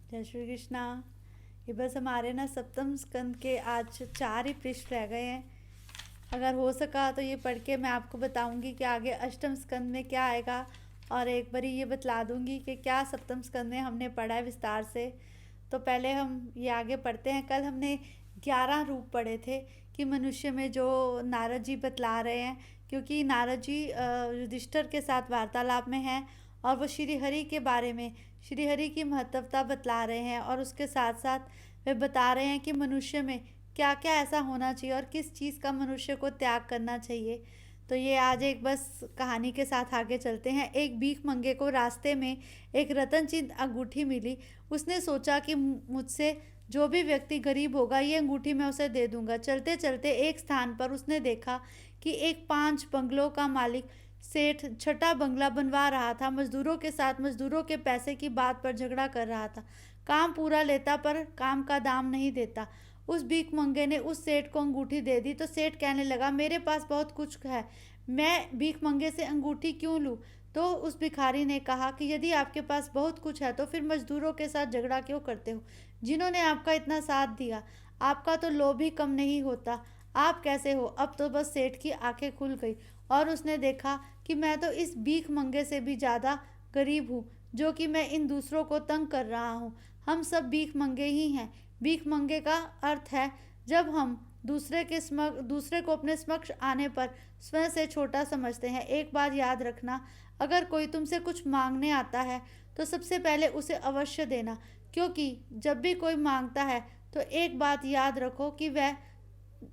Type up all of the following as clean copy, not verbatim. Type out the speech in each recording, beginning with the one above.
जय श्री कृष्णा। ये बस हमारे ना सप्तम स्कंद के आज 4 ही पृष्ठ रह गए हैं। अगर हो सका तो ये पढ़ के मैं आपको बताऊंगी कि आगे अष्टम स्कंद में क्या आएगा, और एक बारी ये बतला दूंगी कि क्या सप्तम स्कंद में हमने पढ़ा है विस्तार से। तो पहले हम ये आगे पढ़ते हैं। कल हमने 11 रूप पढ़े थे कि मनुष्य में जो नारद जी बतला रहे हैं, क्योंकि नारद जी युधिष्ठिर के साथ वार्तालाप में हैं और वो श्री हरि के बारे में, श्री हरि की महत्वता बतला रहे हैं, और उसके साथ साथ वे बता रहे हैं कि मनुष्य में क्या क्या ऐसा होना चाहिए और किस चीज़ का मनुष्य को त्याग करना चाहिए। तो ये आज एक बस कहानी के साथ आगे चलते हैं। एक भीख मंगे को रास्ते में एक रतन चिन्ह अंगूठी मिली। उसने सोचा कि मुझसे जो भी व्यक्ति गरीब होगा ये अंगूठी मैं उसे दे दूंगा। चलते चलते एक स्थान पर उसने देखा कि एक 5 बंगलों का मालिक सेठ छठा बंगला बनवा रहा था। मजदूरों के साथ मजदूरों के पैसे की बात पर झगड़ा कर रहा था। काम पूरा लेता पर काम का दाम नहीं देता। उस भीख मंगे ने उस सेठ को अंगूठी दे दी तो सेठ कहने लगा, मेरे पास बहुत कुछ है, मैं भीख मंगे से अंगूठी क्यों लूं? तो उस भिखारी ने कहा कि यदि आपके पास बहुत कुछ है तो फिर मजदूरों के साथ झगड़ा क्यों करते हो, जिन्होंने आपका इतना साथ दिया? आपका तो लोभ ही कम नहीं होता। आप कैसे हो? अब तो बस सेठ की आंखें खुल गई और उसने देखा कि मैं तो इस भीख मंगे से भी ज़्यादा गरीब हूँ, जो कि मैं इन दूसरों को तंग कर रहा हूँ। हम सब भीख मंगे ही हैं। भीख मंगे का अर्थ है जब हम दूसरे को अपने समक्ष आने पर स्वयं से छोटा समझते हैं। एक बात याद रखना, अगर कोई तुमसे कुछ मांगने आता है तो सबसे पहले उसे अवश्य देना, क्योंकि जब भी कोई मांगता है तो एक बात याद रखो कि वह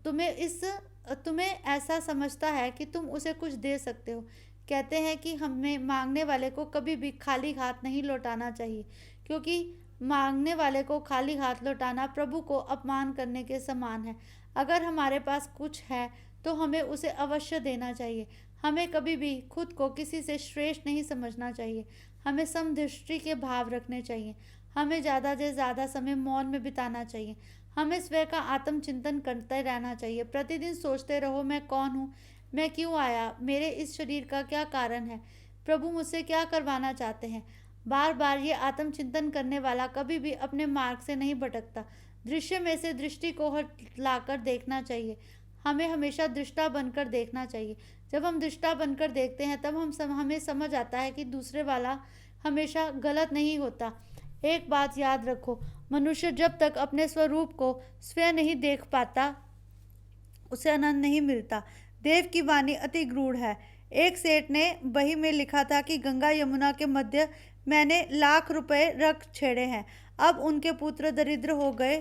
तुम्हें ऐसा समझता है कि तुम उसे कुछ दे सकते हो। कहते हैं कि हमें मांगने वाले को कभी भी खाली हाथ नहीं लौटाना चाहिए, क्योंकि मांगने वाले को खाली हाथ लौटाना प्रभु को अपमान करने के समान है। अगर हमारे पास कुछ है तो हमें उसे अवश्य देना चाहिए। हमें कभी भी खुद को किसी से श्रेष्ठ नहीं समझना चाहिए। हमें समदृष्टि के भाव रखने चाहिए। हमें ज़्यादा से ज़्यादा समय मौन में बिताना चाहिए। हमें स्वयं का आत्मचिंतन करते रहना चाहिए। प्रतिदिन सोचते रहो, मैं कौन हूँ, मैं क्यों आया, मेरे इस शरीर का क्या कारण है, प्रभु मुझसे क्या करवाना चाहते हैं। बार बार ये आत्मचिंतन करने वाला कभी भी अपने मार्ग से नहीं भटकता। दृश्य में से दृष्टि को हटाकर देखना चाहिए। हमें हमेशा दृष्टा बनकर देखना चाहिए। जब हम दृष्टा बनकर देखते हैं तब हमें समझ आता है कि दूसरे वाला हमेशा गलत नहीं होता। एक बात याद रखो, मनुष्य जब तक अपने स्वरूप को स्वयं नहीं देख पाता उसे आनंद नहीं मिलता। देव की वाणी अति गूढ़ है। एक सेठ ने बही में लिखा था कि गंगा यमुना के मध्य मैंने लाख रुपए रख छेड़े हैं। अब उनके पुत्र दरिद्र हो गए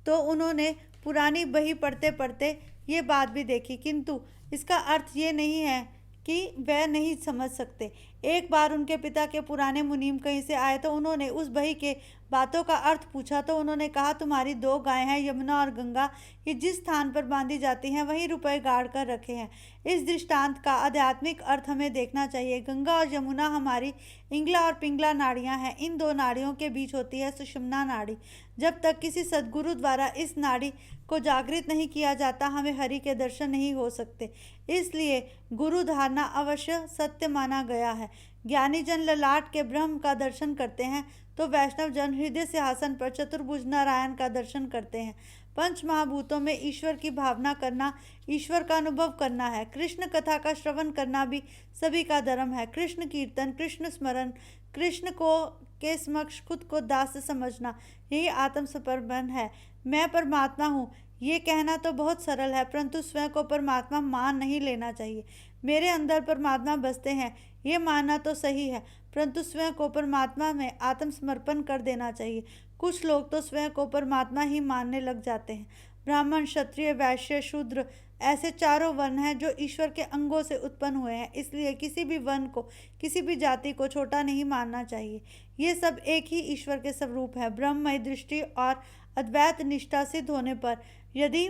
तो उन्होंने पुरानी बही पढ़ते पढ़ते ये बात भी देखी, किंतु इसका अर्थ ये नहीं है कि वह नहीं समझ सकते। एक बार उनके पिता के पुराने मुनीम कहीं से आए तो उन्होंने उस बही के बातों का अर्थ पूछा तो उन्होंने कहा, तुम्हारी 2 गायें हैं, यमुना और गंगा, ये जिस स्थान पर बांधी जाती हैं वहीं रुपए गाड़ कर रखे हैं। इस दृष्टांत का आध्यात्मिक अर्थ हमें देखना चाहिए। गंगा और यमुना हमारी इंगला और पिंगला नाड़ियां हैं। इन 2 नाड़ियों के बीच होती है सुषुम्ना नाड़ी। जब तक किसी सद्गुरु द्वारा इस नाड़ी को जागृत नहीं किया जाता हमें हरि के दर्शन नहीं हो सकते। इसलिए गुरु धारणा अवश्य सत्य माना गया है। ज्ञानी जन ललाट के ब्रह्म का दर्शन करते हैं तो वैष्णव जन हृदय सिंहासन पर चतुर्भुज नारायण का दर्शन करते हैं। पंच महाभूतों में ईश्वर की भावना करना ईश्वर का अनुभव करना है। कृष्ण कथा का श्रवण करना भी सभी का धर्म है। कृष्ण कीर्तन, कृष्ण स्मरण, कृष्ण को के समक्ष खुद को दास समझना, यही आत्मसमर्पण है। मैं परमात्मा हूँ, ये कहना तो बहुत सरल है, परंतु स्वयं को परमात्मा मान नहीं लेना चाहिए। मेरे अंदर परमात्मा बसते हैं, ये मानना तो सही है, परंतु स्वयं को परमात्मा में आत्मसमर्पण कर देना चाहिए। कुछ लोग तो स्वयं को परमात्मा ही मानने लग जाते हैं। ब्राह्मण, क्षत्रिय, वैश्य, शूद्र, ऐसे 4 वर्ण हैं जो ईश्वर के अंगों से उत्पन्न हुए हैं। इसलिए किसी भी वर्ण को, किसी भी जाति को छोटा नहीं मानना चाहिए। ये सब एक ही ईश्वर के स्वरूप है। ब्रह्ममय दृष्टि और अद्वैत निष्ठा सिद्ध होने पर यदि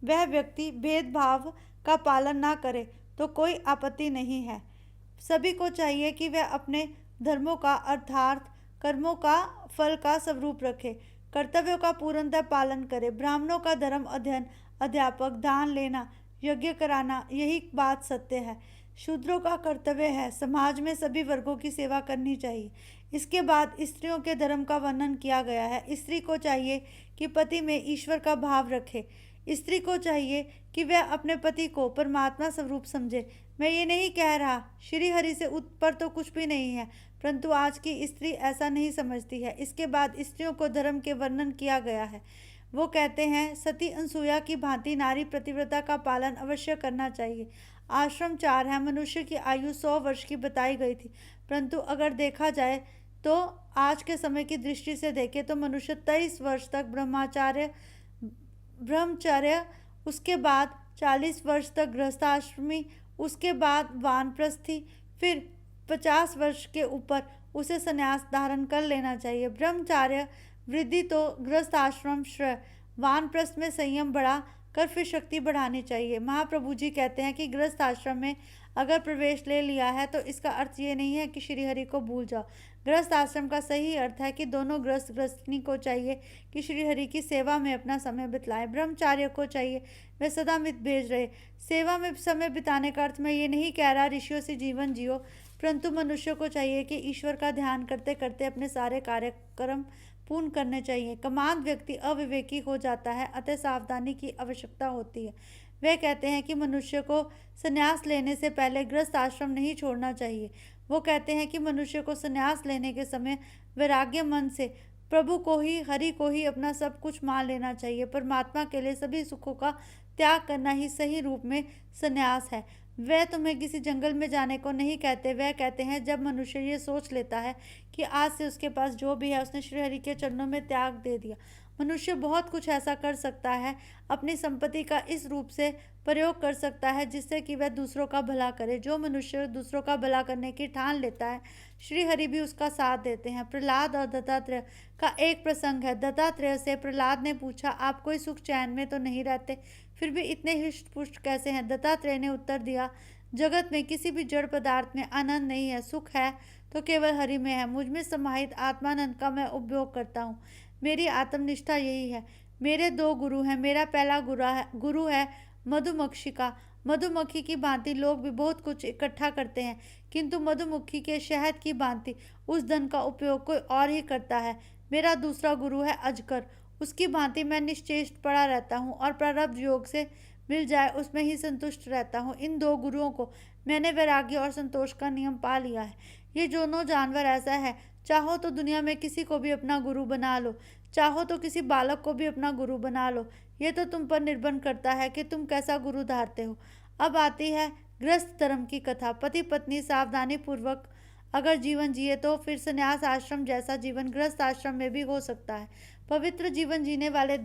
वह व्यक्ति भेदभाव का पालन ना करे तो कोई आपत्ति नहीं है। सभी को चाहिए कि वह अपने धर्मों का अर्थात कर्मों का फल का स्वरूप रखे, कर्तव्यों का पूर्णतः पालन करे। ब्राह्मणों का धर्म अध्ययन, अध्यापक, दान लेना, यज्ञ कराना, यही बात सत्य है। शूद्रों का कर्तव्य है समाज में सभी वर्गों की सेवा करनी चाहिए। इसके बाद स्त्रियों के धर्म का वर्णन किया गया है। स्त्री को चाहिए कि पति में ईश्वर का भाव रखे। स्त्री को चाहिए कि वह अपने पति को परमात्मा स्वरूप समझे। मैं ये नहीं कह रहा श्री हरि से ऊपर तो कुछ भी नहीं है, परंतु आज की स्त्री ऐसा नहीं समझती है। इसके बाद स्त्रियों को धर्म के वर्णन किया गया है। वो कहते हैं, सती अनसुया की भांति नारी प्रतिव्रता का पालन अवश्य करना चाहिए। आश्रम 4 है। मनुष्य की आयु 100 वर्ष की बताई गई थी, परंतु अगर देखा जाए तो आज के समय की दृष्टि से देखें तो मनुष्य 23 वर्ष तक ब्रह्मचर्य, उसके बाद 40 वर्ष तक गृहस्थाश्रमी, उसके बाद वानप्रस्थी, फिर 50 वर्ष के ऊपर उसे संन्यास धारण कर लेना चाहिए। ब्रह्मचार्य वृद्धि तो गृहस्थ आश्रम श्रेय, वानप्रस्थ में संयम बढ़ा कर फिर शक्ति बढ़ानी चाहिए। महाप्रभु जी कहते हैं कि गृहस्थ आश्रम में अगर प्रवेश ले लिया है तो इसका अर्थ ये नहीं है कि श्रीहरि को भूल जाओ। गृहस्थ आश्रम का सही अर्थ है कि दोनों गृहस्थ गृहस्थनी को चाहिए कि श्रीहरि की सेवा में अपना समय बिताएं। ब्रह्मचार्य को चाहिए वे सदा मित भेज रहे। सेवा में समय बिताने का अर्थ मैं ये नहीं कह रहा ऋषियों से जीवन जियो, परंतु मनुष्य को चाहिए कि ईश्वर का ध्यान करते करते अपने सारे कार्यक्रम पूर्ण करने चाहिए। कमांद व्यक्ति अविवेकी हो जाता है, अतः सावधानी की आवश्यकता होती है। वे कहते हैं कि मनुष्य को संन्यास लेने से पहले गृहस्थ आश्रम नहीं छोड़ना चाहिए। वो कहते हैं कि मनुष्य को संन्यास लेने के समय वैराग्य मन से प्रभु को ही, हरि को ही अपना सब कुछ मान लेना चाहिए। परमात्मा के लिए सभी सुखों का त्याग करना ही सही रूप में संन्यास है। वह तुम्हें किसी जंगल में जाने को नहीं कहते। वह कहते हैं जब मनुष्य ये सोच लेता है कि आज से उसके पास जो भी है उसने श्रीहरि के चरणों में त्याग दे दिया। मनुष्य बहुत कुछ ऐसा कर सकता है, अपनी संपत्ति का इस रूप से प्रयोग कर सकता है जिससे कि वह दूसरों का भला करे। जो मनुष्य दूसरों का भला करने की ठान लेता है, श्रीहरि भी उसका साथ देते हैं। प्रहलाद और दत्तात्रेय का एक प्रसंग है। दत्तात्रेय से प्रहलाद ने पूछा, आप कोई सुख चैन में तो नहीं रहते, फिर भी इतने हृष्ट पुष्ट कैसे हैं? दत्तात्रेय ने उत्तर दिया, जगत में किसी भी जड़ पदार्थ में आनंद नहीं है, सुख है तो केवल हरि में है। मुझ में समाहित आत्मानंद का मैं उपभोग करता हूँ। मेरी आत्मनिष्ठा यही है। मेरे 2 गुरु हैं। मेरा पहला गुरु है मधुमक्षिका। मधुमक्खी की भांति लोग भी बहुत कुछ इकट्ठा करते हैं, किंतु मधुमक्खी के शहद की भांति उस धन का उपयोग कोई और ही करता है। मेरा दूसरा गुरु है अजगर। उसकी भांति मैं निश्चेष्ट पड़ा रहता हूँ और प्रारब्ध योग से मिल जाए उसमें ही संतुष्ट रहता हूँ। इन 2 गुरुओं को मैंने वैराग्य और संतोष का नियम पा लिया है। ये दोनों जानवर ऐसा है, चाहो तो दुनिया में किसी को भी अपना गुरु बना लो, चाहो तो किसी बालक को भी अपना गुरु बना लो। ये तो तुम पर निर्भर करता है कि तुम कैसा गुरु धारते हो। अब आती है गृहस्थ धर्म की कथा। पति पत्नी सावधानी पूर्वक अगर जीवन जिए तो फिर संन्यास आश्रम जैसा जीवन गृहस्थ आश्रम में भी हो सकता है। पवित्र जीवन जीने वाले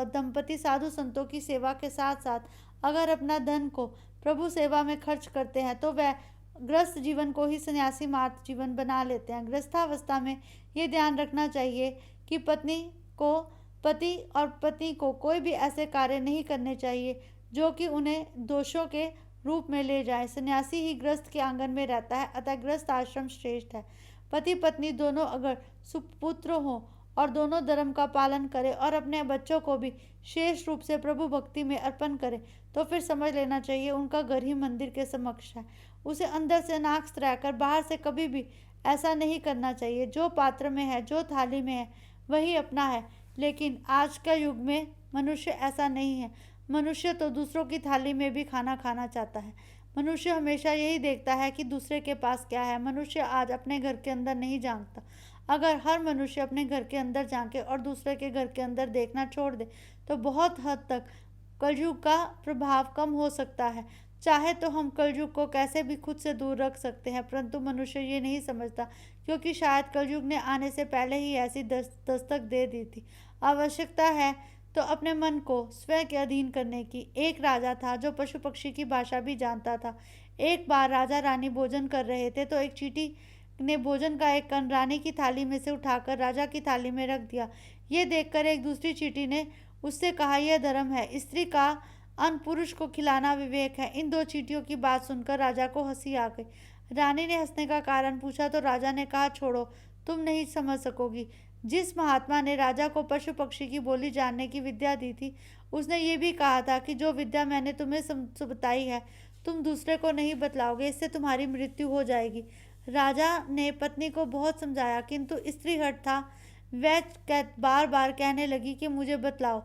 दंपति साधु संतों की सेवा के साथ साथ अगर अपना धन को प्रभु सेवा में खर्च करते हैं तो वह गृहस्थ जीवन को ही सन्यासी मार्ग जीवन बना लेते हैं। गृहस्थावस्था में ये ध्यान रखना चाहिए कि पति और पत्नी को कोई भी ऐसे कार्य नहीं करने चाहिए जो कि उन्हें दोषों के रूप में ले जाए। सन्यासी ही गृहस्थ के आंगन में रहता है, अतः गृहस्थ आश्रम श्रेष्ठ है। पति पत्नी दोनों अगर सुपुत्र हों और दोनों धर्म का पालन करें और अपने बच्चों को भी शेष रूप से प्रभु भक्ति में अर्पण करें तो फिर समझ लेना चाहिए उनका घर ही मंदिर के समक्ष है। उसे अंदर से नाक रहकर बाहर से कभी भी ऐसा नहीं करना चाहिए। जो पात्र में है, जो थाली में है, वही अपना है। लेकिन आज का युग में मनुष्य ऐसा नहीं है। मनुष्य तो दूसरों की थाली में भी खाना खाना चाहता है। मनुष्य हमेशा यही देखता है कि दूसरे के पास क्या है। मनुष्य आज अपने घर के अंदर नहीं झांकता। अगर हर मनुष्य अपने घर के अंदर झांके और दूसरे के घर के अंदर देखना छोड़ दे तो बहुत हद तक कलयुग का प्रभाव कम हो सकता है। चाहे तो हम कलयुग को कैसे भी खुद से दूर रख सकते हैं, परंतु मनुष्य ये नहीं समझता, क्योंकि शायद कलयुग ने आने से पहले ही ऐसी दस्तक दे दी थी। आवश्यकता है तो अपने मन को स्वयं के अधीन करने की। एक राजा था जो पशु पक्षी की भाषा भी जानता था। एक बार राजा रानी भोजन कर रहे थे तो एक चींटी ने भोजन का एक कण रानी की थाली में से उठाकर राजा की थाली में रख दिया। ये देखकर एक दूसरी चींटी ने उससे कहा, यह धर्म है, स्त्री का अन्न पुरुष को खिलाना विवेक है। इन 2 चींटियों की बात सुनकर राजा को हंसी आ गई। रानी ने हंसने का कारण पूछा तो राजा ने कहा, छोड़ो, तुम नहीं समझ सकोगी। जिस महात्मा ने राजा को पशु पक्षी की बोली जानने की विद्या दी थी, उसने ये भी कहा था कि जो विद्या मैंने तुम्हें बताई है तुम दूसरे को नहीं बतलाओगे, इससे तुम्हारी मृत्यु हो जाएगी। राजा ने पत्नी को बहुत समझाया, किंतु स्त्री हठ था। वह बार बार कहने लगी कि मुझे बतलाओ।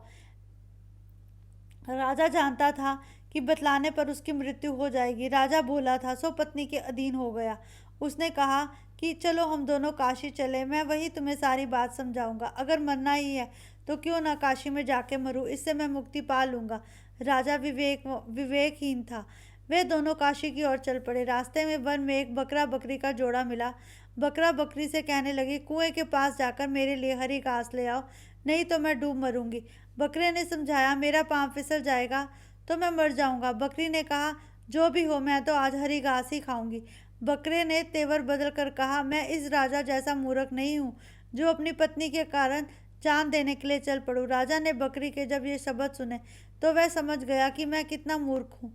राजा जानता था कि बतलाने पर उसकी मृत्यु हो जाएगी। राजा भोला था, सो पत्नी के अधीन हो गया। उसने कहा कि चलो हम दोनों काशी चले, मैं वही तुम्हें सारी बात समझाऊंगा। अगर मरना ही है तो क्यों ना काशी में जाके मरूं, इससे मैं मुक्ति पा लूंगा। राजा विवेकहीन था। वे दोनों काशी की ओर चल पड़े। रास्ते में वन में एक बकरा बकरी का जोड़ा मिला। बकरा बकरी से कहने लगी, कुएं के पास जाकर मेरे लिए हरी घास ले आओ, नहीं तो मैं डूब मरूंगी। बकरे ने समझाया, मेरा पाँव फिसल जाएगा तो मैं मर जाऊंगा। बकरी ने कहा, जो भी हो, मैं तो आज हरी घास ही खाऊंगी। बकरे ने तेवर बदल कर कहा, मैं इस राजा जैसा मूर्ख नहीं हूँ जो अपनी पत्नी के कारण जान देने के लिए चल पड़ूं। राजा ने बकरी के जब ये शब्द सुने तो वह समझ गया कि मैं कितना मूर्ख हूँ।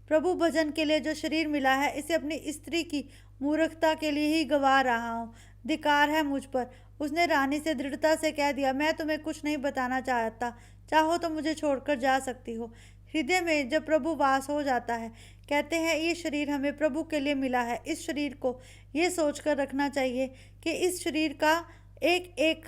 प्रभु भजन के लिए जो शरीर मिला है, इसे अपनी स्त्री की मूर्खता के लिए ही गंवा रहा हूँ। धिक्कार है मुझ पर। उसने रानी से दृढ़ता से कह दिया, मैं तुम्हें कुछ नहीं बताना चाहता, चाहो तो मुझे छोड़कर जा सकती हो। हृदय में जब प्रभु वास हो जाता है, कहते हैं ये शरीर हमें प्रभु के लिए मिला है। इस शरीर को ये सोचकर रखना चाहिए कि इस शरीर का एक एक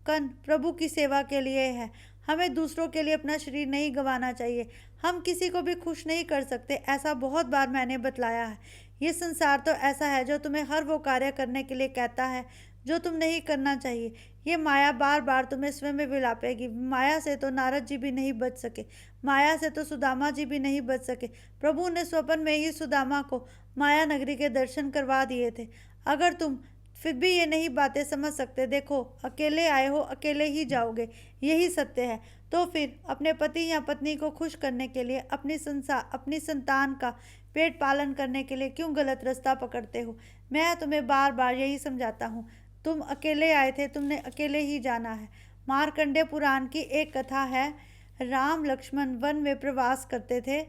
कण प्रभु की सेवा के लिए है। हमें दूसरों के लिए अपना शरीर नहीं गंवाना चाहिए। हम किसी को भी खुश नहीं कर सकते, ऐसा बहुत बार मैंने बतलाया है। ये संसार तो ऐसा है जो तुम्हें हर वो कार्य करने के लिए कहता है जो तुम नहीं करना चाहिए। ये माया बार बार तुम्हें स्वयं में विलापेगी। माया से तो नारद जी भी नहीं बच सके, माया से तो सुदामा जी भी नहीं बच सके। प्रभु ने स्वप्न में ही सुदामा को माया नगरी के दर्शन करवा दिए थे। अगर तुम फिर भी ये नहीं बातें समझ सकते, देखो अकेले आए हो, अकेले ही जाओगे, यही सत्य है। तो फिर अपने पति या पत्नी को खुश करने के लिए, अपनी संतान का पेट पालन करने के लिए क्यों गलत रास्ता पकड़ते हो? मैं तुम्हें बार बार यही समझाता हूँ। तुम अकेले आए थे, तुमने अकेले ही जाना है। मार्कंडेय पुराण की एक कथा है। राम लक्ष्मण वन में प्रवास करते थे।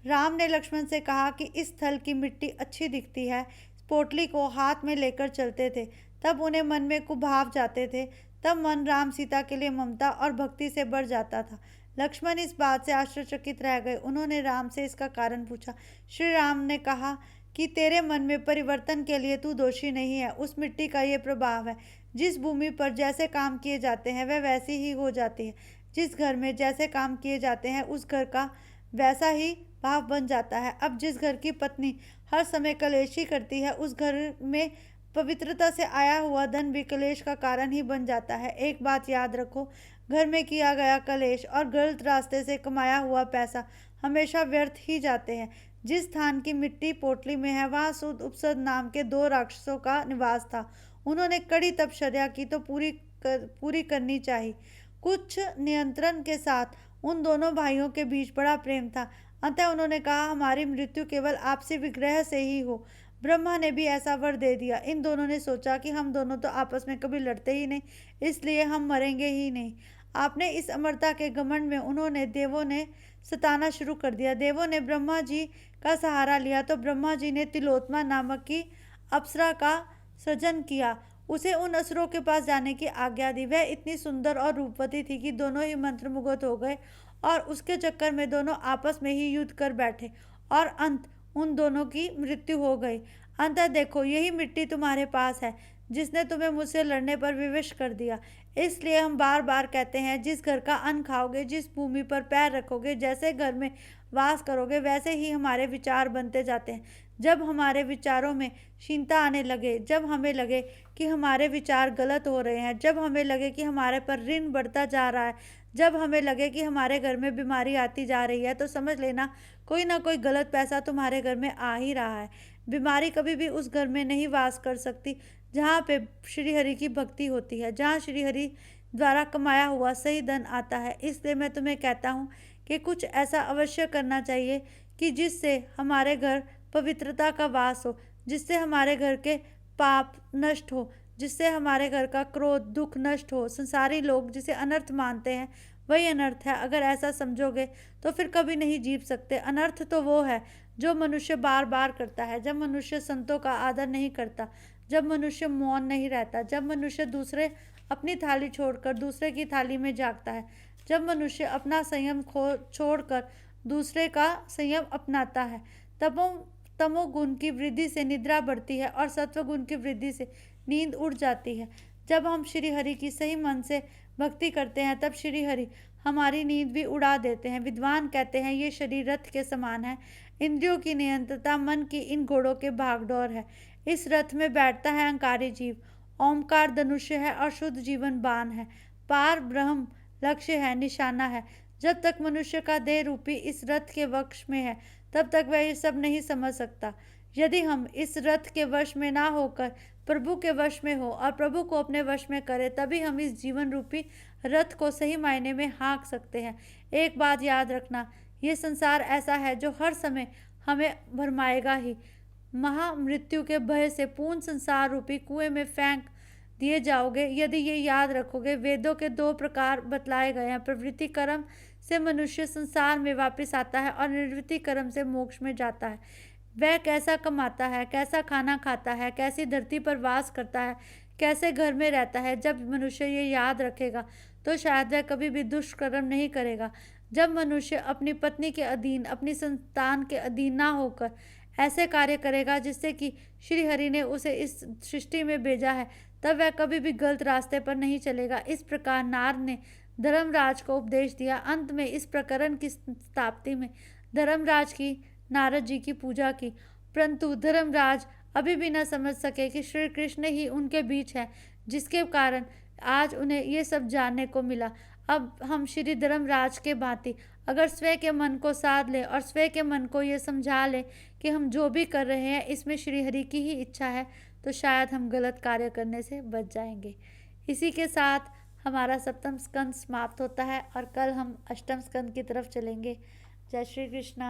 राम ने लक्ष्मण से कहा कि इस स्थल की मिट्टी अच्छी दिखती है। पोटली को हाथ में लेकर चलते थे, तब उन्हें मन में कुभाव जाते थे। तब मन राम सीता के लिए ममता और भक्ति से बढ़ जाता था। लक्ष्मण इस बात से आश्चर्यचकित रह गए। उन्होंने राम से इसका कारण पूछा। श्री राम ने कहा कि तेरे मन में परिवर्तन के लिए तू दोषी नहीं है, उस मिट्टी का ये प्रभाव है। जिस भूमि पर जैसे काम किए जाते हैं वह वैसी ही हो जाती है। जिस घर में जैसे काम किए जाते हैं उस घर का वैसा ही भाव बन जाता है। अब जिस घर की पत्नी हर समय कलेश ही करती है, उस घर में पवित्रता से आया हुआ धन भी कलेश का कारण ही बन जाता है। एक बात याद रखो, घर में किया गया कलेश और गलत रास्ते से कमाया हुआ पैसा हमेशा व्यर्थ ही जाते हैं। जिस स्थान की मिट्टी पोटली में है, वहाँ सुद उपसद नाम के 2 राक्षसों का निवास था। उन्होंने कड़ी तपश्चर्या की तो पूरी करनी चाहिए। कुछ नियंत्रण के साथ उन दोनों भाइयों के बीच बड़ा प्रेम था। अतः उन्होंने कहा, हमारी मृत्यु केवल आपसी विग्रह से ही हो। ब्रह्मा ने भी ऐसा वर दे दिया। इन दोनों ने सोचा कि हम दोनों तो आपस में कभी लड़ते ही नहीं, इसलिए हम मरेंगे ही नहीं। आपने इस अमरता के घमंड में देवों ने सताना शुरू कर दिया। देवों ने ब्रह्मा जी का सहारा लिया तो ब्रह्मा जी ने तिलोत्तमा नामक की अप्सरा का सृजन किया। उसे उन असुरों के पास जाने की आज्ञा दी। वह इतनी सुंदर और रूपवती थी कि दोनों ही मंत्रमुग्ध हो गए और उसके चक्कर में दोनों आपस में ही युद्ध कर बैठे और अंत उन दोनों की मृत्यु हो गई। अंततः देखो, यही मिट्टी तुम्हारे पास है जिसने तुम्हें मुझसे लड़ने पर विवश कर दिया। इसलिए हम बार बार कहते हैं, जिस घर का अन्न खाओगे, जिस भूमि पर पैर रखोगे, जैसे घर में वास करोगे, वैसे ही हमारे विचार बनते जाते हैं। जब हमारे विचारों में क्षीणता आने लगे, जब हमें लगे कि हमारे विचार गलत हो रहे हैं, जब हमें लगे कि हमारे पर ऋण बढ़ता जा रहा है, जब हमें लगे कि हमारे घर में बीमारी आती जा रही है, तो समझ लेना कोई ना कोई गलत पैसा तुम्हारे घर में आ ही रहा है। बीमारी कभी भी उस घर में नहीं वास कर सकती जहाँ पे श्री हरि की भक्ति होती है, जहाँ श्री हरि द्वारा कमाया हुआ सही धन आता है। इसलिए मैं तुम्हें कहता हूँ कि कुछ ऐसा अवश्य करना चाहिए कि जिससे हमारे घर पवित्रता का वास हो, जिससे हमारे घर के पाप नष्ट हो, जिससे हमारे घर का क्रोध दुख नष्ट हो। संसारी लोग जिसे अनर्थ मानते हैं वही अनर्थ है। अगर ऐसा समझोगे तो फिर कभी नहीं जीत सकते। अनर्थ तो वो है जो मनुष्य बार बार करता है, जब मनुष्य संतों का आदर नहीं करता, जब मनुष्य मौन नहीं रहता, जब मनुष्य दूसरे अपनी थाली छोड़कर दूसरे की थाली में जागता है, जब मनुष्य अपना संयम छोड़कर दूसरे का संयम अपनाता है, तमोगुण की वृद्धि से निद्रा बढ़ती है और सत्वगुण की वृद्धि से नींद उड़ जाती है। जब हम श्री हरि की सही मन से भक्ति करते हैं तब श्री हरि हमारी नींद भी उड़ा देते हैं। विद्वान कहते हैं ये शरीर रथ के समान है, इंद्रियों की नियंत्रता मन की इन घोड़ों के भागदौड़ है। इस रथ में बैठता है अहंकारी जीव। ओमकार धनुष्य है और शुद्ध जीवन बाण है। पार ब्रह्म लक्ष्य है, निशाना है। जब तक मनुष्य का देह रूपी इस रथ के वश में है तब तक वह ये सब नहीं समझ सकता। यदि हम इस रथ के वश में ना होकर प्रभु के वश में हो और प्रभु को अपने वश में करें, तभी हम इस जीवन रूपी रथ को सही मायने में हाँक सकते हैं। एक बात याद रखना, ये संसार ऐसा है जो हर समय हमें भरमाएगा ही। महामृत्यु के भय से पूर्ण संसार रूपी कुएं में फेंक दिए जाओगे। यदि ये याद रखोगे, वेदों के 2 प्रकार बतलाए गए हैं। प्रवृत्ति कर्म से मनुष्य संसार में वापस आता है और निवृत्ति कर्म से मोक्ष में जाता है। वह कैसा कमाता है, कैसा खाना खाता है, कैसी धरती पर वास करता है, कैसे घर में रहता है, जब मनुष्य ये याद रखेगा तो शायद वह कभी भी दुष्कर्म नहीं करेगा। जब मनुष्य अपनी पत्नी के अधीन, अपनी संतान के अधीन ना होकर ऐसे कार्य करेगा जिससे कि श्री हरि ने उसे इस सृष्टि में भेजा है, तब वह कभी भी गलत रास्ते पर नहीं चलेगा। इस प्रकार नारद ने धर्मराज को उपदेश दिया। अंत में इस प्रकरण की समाप्ति में धर्मराज की नारद जी की पूजा की, परंतु धर्मराज अभी भी न समझ सके कि श्री कृष्ण ही उनके बीच है, जिसके कारण आज उन्हें ये सब जानने को मिला। अब हम श्री धर्मराज के भांति अगर स्वयं के मन को साध ले और स्वयं के मन को ये समझा ले कि हम जो भी कर रहे हैं इसमें श्री हरि की ही इच्छा है, तो शायद हम गलत कार्य करने से बच जाएंगे। इसी के साथ हमारा 7वां स्कंद समाप्त होता है और कल हम 8वें स्कंद की तरफ चलेंगे। जय श्री कृष्णा।